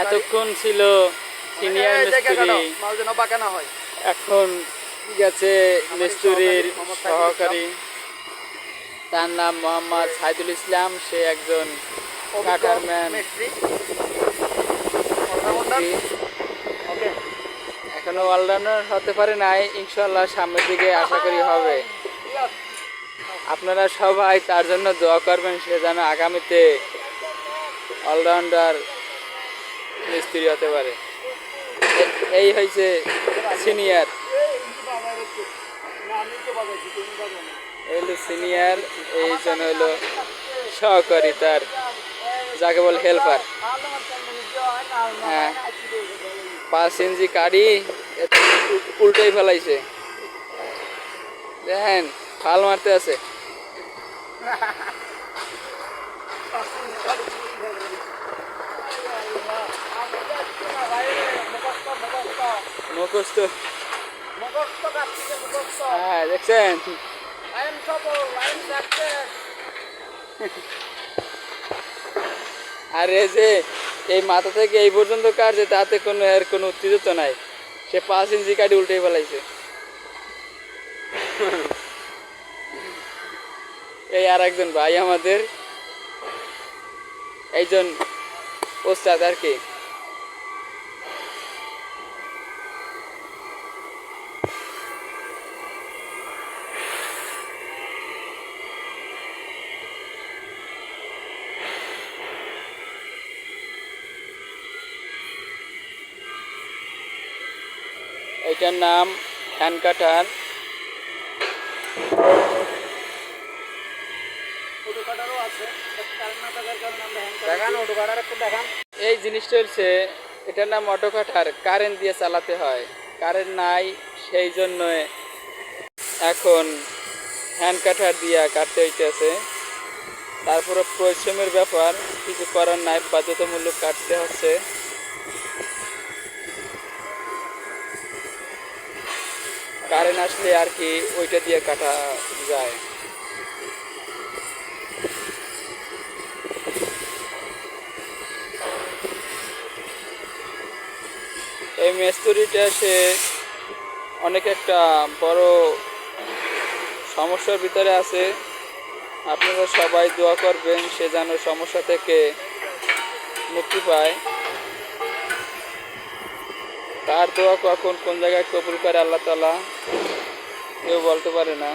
এতক্ষণ ছিল সিনিয়র মিস্ত্রি, এখন গেছে মিস্ত্রির সহকারী। তার নাম মোহাম্মদ সাইদুল ইসলাম। সে একজন কাটারম্যান। এখনো অলরাউন্ডার হতে পারে নাই, ইনশাল্লাহ সামনের দিকে আশা করি হবে। আপনারা সবাই তার জন্য দোয়া করবেন, সে যেন আগামীতে অলরাউন্ডার মিস্ত্রি হতে পারে। এই হয়েছে সিনিয়র, এই হলো সিনিয়র, এই জন্য হলো সহকারী, তার যাকে বলে হেল্পার। হ্যাঁ, 5 ইঞ্চি কাঠি উল্টেই ফেলাইছে, দেখেন ফাল মারতে আছে। মুখস্থ, হ্যাঁ দেখছেন। আর এই যে এই মাথা থেকে এই পর্যন্ত কাটছে, তাতে কোনো এর কোনো উত্তেজিত নাই। সে 5 ইঞ্চি কাটি উল্টে ফেলাইছে। এই আর একজন ভাই আমাদের, একজন ওস্তাদ আর কি। এটার নাম হ্যান্ড কাটার। এই জিনিসটা হচ্ছে, এটার নাম অটো কাটার। কারেন্ট দিয়ে চালাতে হয়, কারেন্ট নাই, সেই জন্য এখন হ্যান্ড কাটার দিয়ে কাটতে হইতেছে। তারপরে পরিশ্রমের ব্যাপার, কিছু করার নাই, বাধ্যতামূলক কাটতে হচ্ছে। কারেন্ট আসলে আর কি ওইটা দিয়ে কাটা যায়। এই মিস্ত্রিটা সে অনেক একটা বড় সমস্যার ভিতরে আছে। আপনারা সবাই দোয়া করবেন, সে যেন সমস্যা থেকে মুক্তি পায়। তার দোয়া কখন কোন জায়গায় কবুল করে আল্লাহ তাআলা কেউ বলতে পারে না।